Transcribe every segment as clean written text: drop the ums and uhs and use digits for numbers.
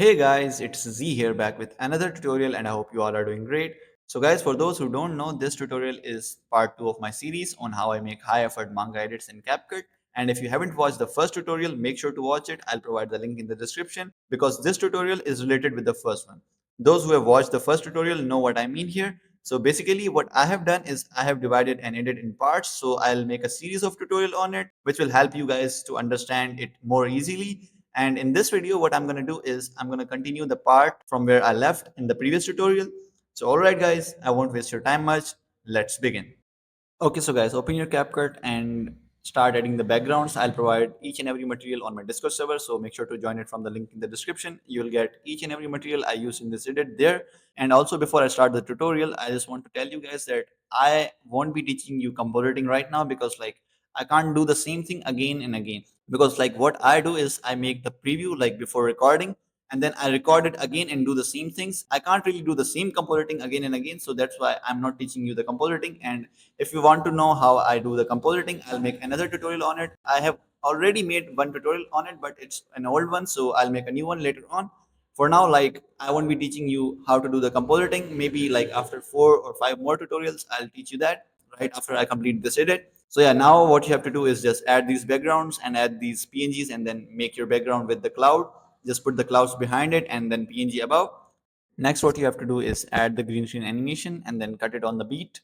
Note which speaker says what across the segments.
Speaker 1: Hey guys, it's Z here back with another tutorial and I hope you all are doing great. So guys, for those who don't know, this tutorial is part 2 of my series on how I make high effort manga edits in Capcut. And if you haven't watched the first tutorial, make sure to watch it. I'll provide the link in the description because this tutorial is related with the first one. Those who have watched the first tutorial know what I mean here. So basically what I have done is I have divided an edit in parts. So I'll make a series of tutorial on it, which will help you guys to understand it more easily. And in this video, what I'm going to do is I'm going to continue the part from where I left in the previous tutorial. So alright guys, I won't waste your time much. Let's begin. Okay, so guys, open your CapCut and start adding the backgrounds. I'll provide each and every material on my Discord server, so make sure to join it from the link in the description. You'll get each and every material I use in this edit there. And also, before I start the tutorial, I just want to tell you guys that I won't be teaching you compositing right now because I can't do the same thing again and again. Because what I do is I make the preview before recording, and then I record it again and do the same things. I can't really do the same compositing again and again, so that's why I'm not teaching you the compositing. And if you want to know how I do the compositing, I'll make another tutorial on it. I have already made one tutorial on it, but it's an old one, so I'll make a new one later on. For now, I won't be teaching you how to do the compositing. Maybe after 4 or 5 more tutorials, I'll teach you that right after I complete this edit. So yeah, now what you have to do is just add these backgrounds and add these PNGs and then make your background with the cloud. Just put the clouds behind it and then PNG above. Next, what you have to do is add the green screen animation and then cut it on the beat.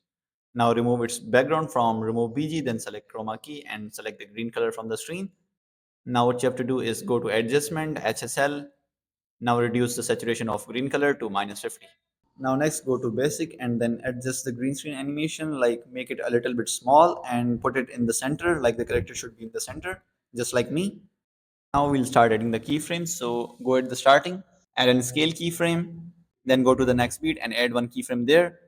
Speaker 1: Now remove its background from remove BG, then select chroma key and select the green color from the screen. Now what you have to do is go to adjustment, HSL. Now reduce the saturation of green color to -50. Now next go to basic and then adjust the green screen animation, make it a little bit small and put it in the center, like the character should be in the center, just like me. Now we'll start adding the keyframes. So go at the starting, add an scale keyframe, then go to the next beat and add one keyframe there.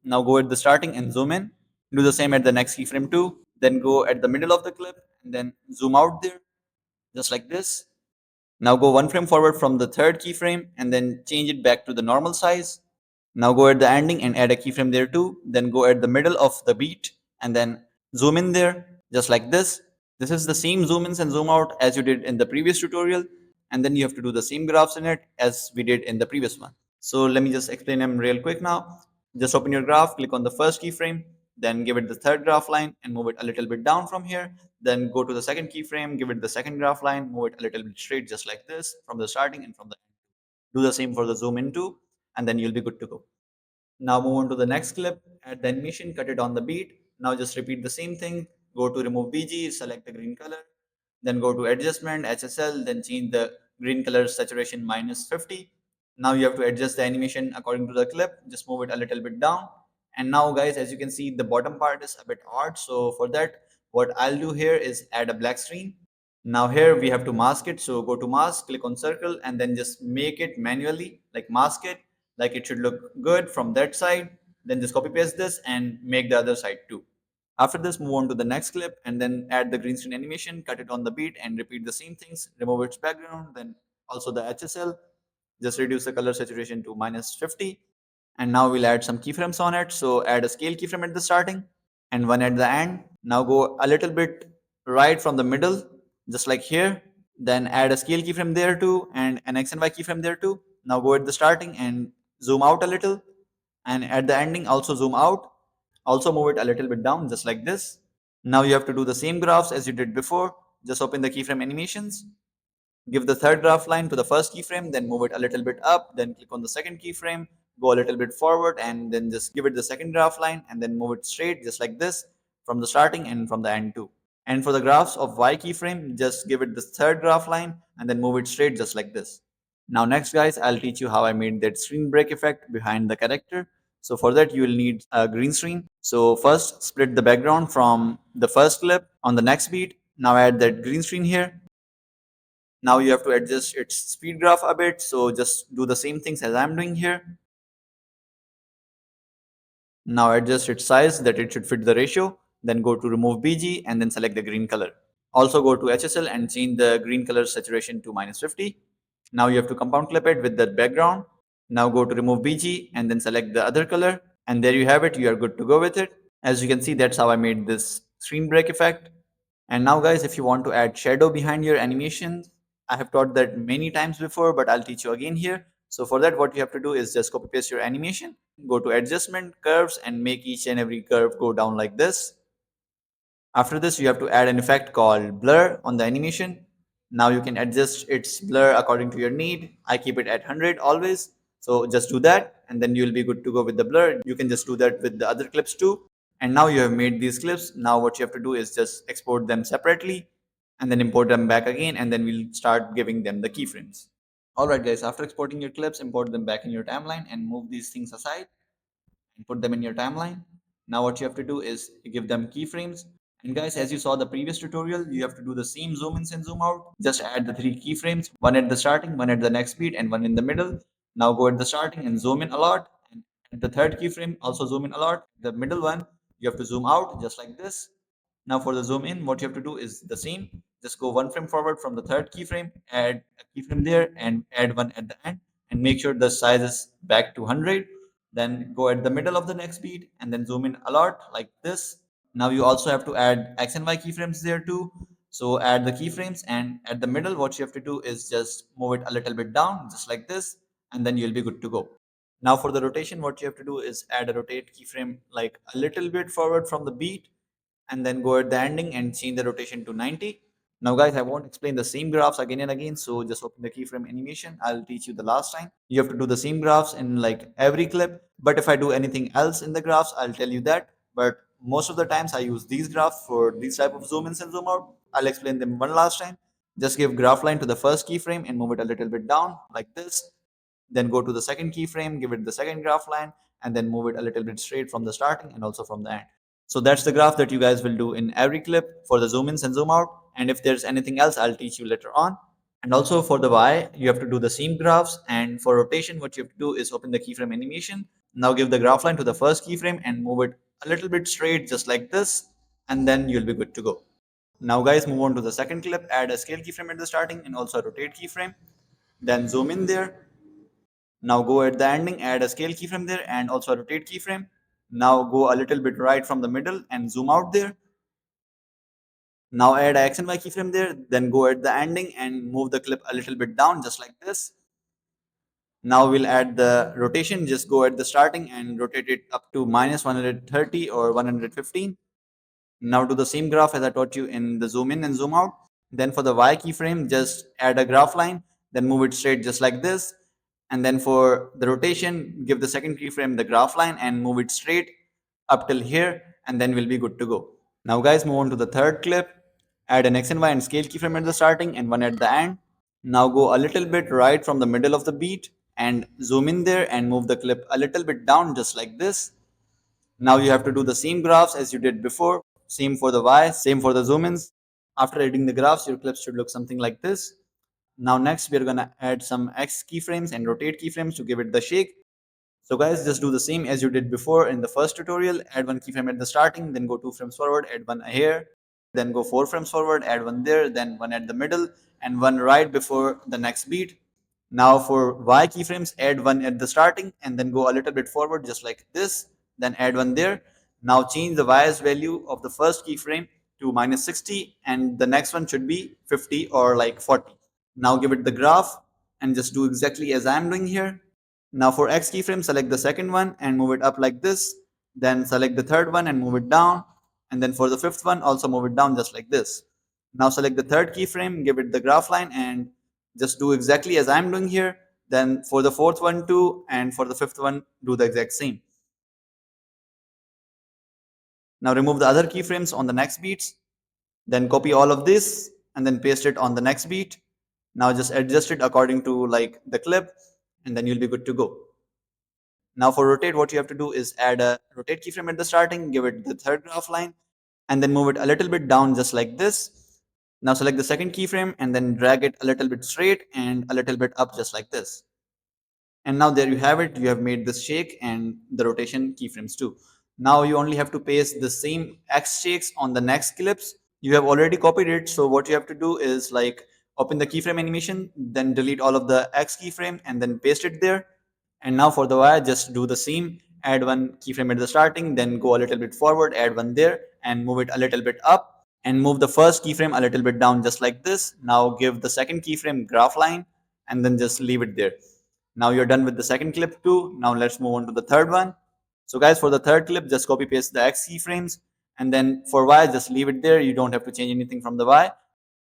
Speaker 1: Now go at the starting and zoom in. Do the same at the next keyframe too. Then go at the middle of the clip and then zoom out there, just like this. Now go one frame forward from the third keyframe and then change it back to the normal size. Now go at the ending and add a keyframe there too. Then go at the middle of the beat and then zoom in there, just like this. This is the same zoom ins and zoom out as you did in the previous tutorial. And then you have to do the same graphs in it as we did in the previous one. So let me just explain them real quick now. Just open your graph, click on the first keyframe, then give it the third graph line and move it a little bit down from here. Then go to the second keyframe, give it the second graph line, move it a little bit straight just like this from the starting and from the end. Do the same for the zoom in too, and then you'll be good to go. Now move on to the next clip, add the animation, cut it on the beat. Now just repeat the same thing. Go to remove BG, select the green color, then go to adjustment, HSL, then change the green color saturation -50. Now you have to adjust the animation according to the clip. Just move it a little bit down. And now guys, as you can see, the bottom part is a bit odd. So for that, what I'll do here is add a black screen. Now here we have to mask it. So go to mask, click on circle and then just make it manually, like mask it, like it should look good from that side. Then just copy paste this and make the other side too. After this, move on to the next clip and then add the green screen animation, cut it on the beat and repeat the same things. Remove its background, then also the HSL. Just reduce the color saturation to -50. And now we'll add some keyframes on it. So add a scale keyframe at the starting and one at the end. Now go a little bit right from the middle, just like here. Then add a scale keyframe there too and an X and Y keyframe there too. Now go at the starting and zoom out a little. And at the ending, also zoom out. Also move it a little bit down, just like this. Now you have to do the same graphs as you did before. Just open the keyframe animations. Give the third graph line to the first keyframe, then move it a little bit up, then click on the second keyframe, go a little bit forward, and then just give it the second graph line, and then move it straight, just like this, from the starting and from the end too. And for the graphs of Y keyframe, just give it the third graph line, and then move it straight, just like this. Now next guys, I'll teach you how I made that screen break effect behind the character. So for that, you will need a green screen. So first, split the background from the first clip on the next beat. Now add that green screen here. Now you have to adjust its speed graph a bit. So just do the same things as I'm doing here. Now adjust its size that it should fit the ratio. Then go to remove BG and then select the green color. Also go to HSL and change the green color saturation to -50. Now you have to compound clip it with that background. Now go to remove BG and then select the other color. And there you have it. You are good to go with it. As you can see, that's how I made this screen break effect. And now guys, if you want to add shadow behind your animations, I have taught that many times before, but I'll teach you again here. So for that, what you have to do is just copy paste your animation, go to adjustment curves and make each and every curve go down like this. After this, you have to add an effect called blur on the animation. Now you can adjust its blur according to your need. I keep it at 100 always. So just do that and then you'll be good to go with the blur. You can just do that with the other clips too. And now you have made these clips. Now what you have to do is just export them separately and then import them back again, and then we'll start giving them the keyframes. Alright guys, after exporting your clips, import them back in your timeline and move these things aside and put them in your timeline. Now what you have to do is give them keyframes. And guys, as you saw the previous tutorial, you have to do the same zoom ins and zoom out. Just add the three keyframes, one at the starting, one at the next beat, and one in the middle. Now go at the starting and zoom in a lot. And at the third keyframe, also zoom in a lot. The middle one, you have to zoom out just like this. Now for the zoom in, what you have to do is the same. Just go one frame forward from the third keyframe, add a keyframe there, and add one at the end, and make sure the size is back to 100. Then go at the middle of the next beat and then zoom in a lot like this. Now you also have to add X and Y keyframes there too. So add the keyframes, and at the middle, what you have to do is just move it a little bit down, just like this, and then you'll be good to go. Now for the rotation, what you have to do is add a rotate keyframe like a little bit forward from the beat, and then go at the ending and change the rotation to 90. Now guys, I won't explain the same graphs again and again, so just open the keyframe animation. I'll teach you the last time. You have to do the same graphs in like every clip, but if I do anything else in the graphs, I'll tell you that. But most of the times I use these graphs for these type of zoom ins and zoom out. I'll explain them one last time. Just give graph line to the first keyframe and move it a little bit down like this. Then go to the second keyframe, give it the second graph line, and then move it a little bit straight from the starting and also from the end. So that's the graph that you guys will do in every clip for the zoom ins and zoom out. And if there's anything else, I'll teach you later on. And also for the Y, you have to do the same graphs. And for rotation, what you have to do is open the keyframe animation. Now give the graph line to the first keyframe and move it a little bit straight, just like this. And then you'll be good to go. Now guys, move on to the second clip. Add a scale keyframe at the starting and also a rotate keyframe. Then zoom in there. Now go at the ending, add a scale keyframe there and also a rotate keyframe. Now go a little bit right from the middle and zoom out there. Now add a X and Y keyframe there, then go at the ending and move the clip a little bit down just like this. Now we'll add the rotation, just go at the starting and rotate it up to minus 130 or 115. Now do the same graph as I taught you in the zoom in and zoom out. Then for the Y keyframe, just add a graph line, then move it straight just like this. And then for the rotation, give the second keyframe the graph line and move it straight up till here, and then we'll be good to go. Now guys, move on to the third clip. Add an X and Y and scale keyframe at the starting and one at the end. Now go a little bit right from the middle of the beat and zoom in there and move the clip a little bit down just like this. Now you have to do the same graphs as you did before. Same for the Y, same for the zoom ins. After editing the graphs, your clips should look something like this. Now next we're gonna add some X keyframes and rotate keyframes to give it the shake. So guys, just do the same as you did before in the first tutorial. Add one keyframe at the starting, then go 2 frames forward, add one here, then go 4 frames forward, add one there, then one at the middle, and one right before the next beat. Now for Y keyframes, add one at the starting and then go a little bit forward just like this, then add one there. Now change the Y's value of the first keyframe to minus 60 and the next one should be 50 or like 40. Now give it the graph and just do exactly as I'm doing here. Now for X keyframe, select the second one and move it up like this. Then select the third one and move it down. And then for the fifth one, also move it down just like this. Now select the third keyframe, give it the graph line and just do exactly as I'm doing here. Then for the fourth one too, and for the fifth one, do the exact same. Now remove the other keyframes on the next beats. Then copy all of this and then paste it on the next beat. Now just adjust it according to like the clip and then you'll be good to go. Now for rotate, what you have to do is add a rotate keyframe at the starting, give it the third graph line, and then move it a little bit down just like this. Now select the second keyframe and then drag it a little bit straight and a little bit up just like this. And now there you have it. You have made this shake and the rotation keyframes too. Now you only have to paste the same X shakes on the next clips. You have already copied it. So what you have to do is like open the keyframe animation, then delete all of the X keyframe and then paste it there. And now for the Y, just do the same. Add one keyframe at the starting, then go a little bit forward, add one there and move it a little bit up. and move the first keyframe a little bit down just like this. Now give the second keyframe graph line and then just leave it there. Now you're done with the second clip too. Now let's move on to the third one. So guys, for the third clip, just copy paste the X keyframes, and then for Y, just leave it there. You don't have to change anything from the Y.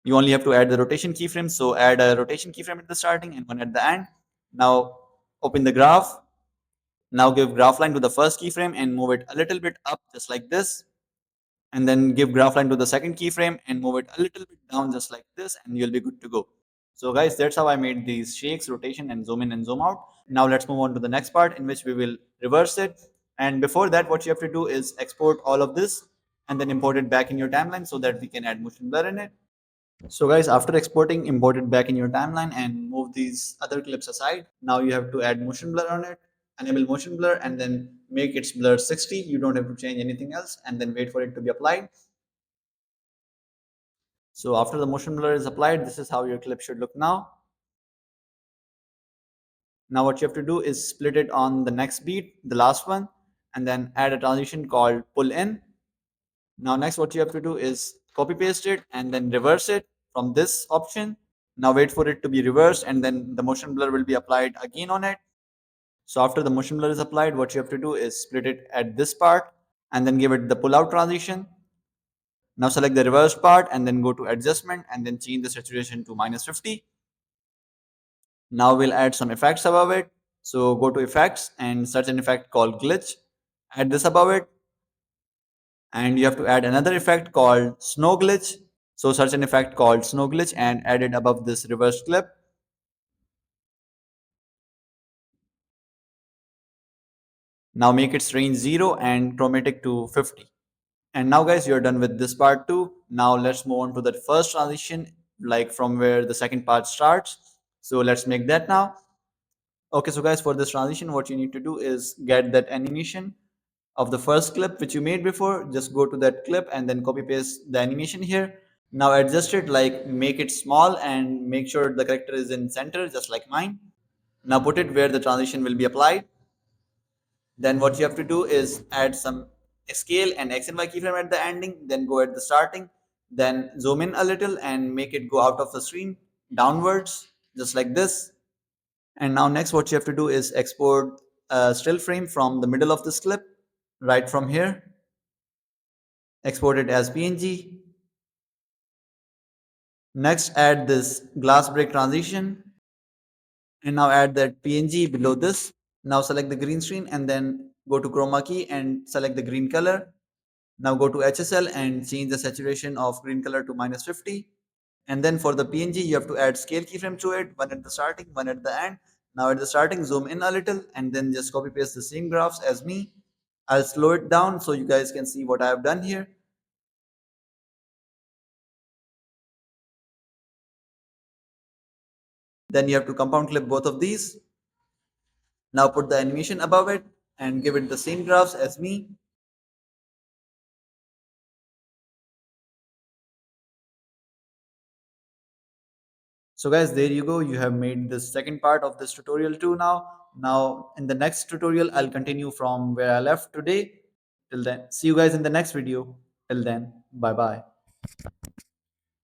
Speaker 1: You only have to add the rotation keyframe. So add a rotation keyframe at the starting and one at the end. Now open the graph. Now give graph line to the first keyframe and move it a little bit up just like this. And then give graph line to the second keyframe and move it a little bit down just like this, and you'll be good to go. So guys, that's how I made these shakes, rotation, and zoom in and zoom out. Now let's move on to the next part in which we will reverse it. And before that, what you have to do is export all of this and then import it back in your timeline so that we can add motion blur in it. So guys, after exporting, import it back in your timeline and move these other clips aside. Now you have to add motion blur on it, enable motion blur, and then make its blur 60. You don't have to change anything else, and then wait for it to be applied. So after the motion blur is applied, this is how your clip should look now. Now what you have to do is split it on the next beat, the last one, and then add a transition called pull in. Now next what you have to do is copy paste it and then reverse it from this option. Now wait for it to be reversed and then the motion blur will be applied again on it. So after the motion blur is applied, what you have to do is split it at this part and then give it the pull out transition. Now select the reverse part and then go to adjustment and then change the saturation to -50. Now we'll add some effects above it. So go to effects and search an effect called glitch. Add this above it. And you have to add another effect called snow glitch. So search an effect called snow glitch and add it above this reverse clip. Now make its range 0 and chromatic to 50. And now guys, you're done with this part too. Now let's move on to the first transition, like from where the second part starts. So let's make that now. Okay, so guys, for this transition, what you need to do is get that animation of the first clip which you made before. Just go to that clip and then copy paste the animation here. Now adjust it, like make it small and make sure the character is in center just like mine. Now put it where the transition will be applied. Then what you have to do is add some scale and X and Y keyframe at the ending, then go at the starting, then zoom in a little and make it go out of the screen downwards just like this. And now next what you have to do is export a still frame from the middle of this clip, right from here. Export it as PNG. Next add this glass break transition and now add that PNG below this. Now select the green screen and then go to chroma key and select the green color. Now go to HSL and change the saturation of green color to -50. And then for the PNG, you have to add scale keyframe to it, one at the starting, one at the end. Now at the starting, zoom in a little and then just copy paste the same graphs as me. I'll slow it down so you guys can see what I have done here. Then you have to compound clip both of these. Now put the animation above it and give it the same graphs as me. So guys, there you go. You have made the second part of this tutorial too now. Now in the next tutorial, I'll continue from where I left today. Till then, see you guys in the next video. Till then, bye bye.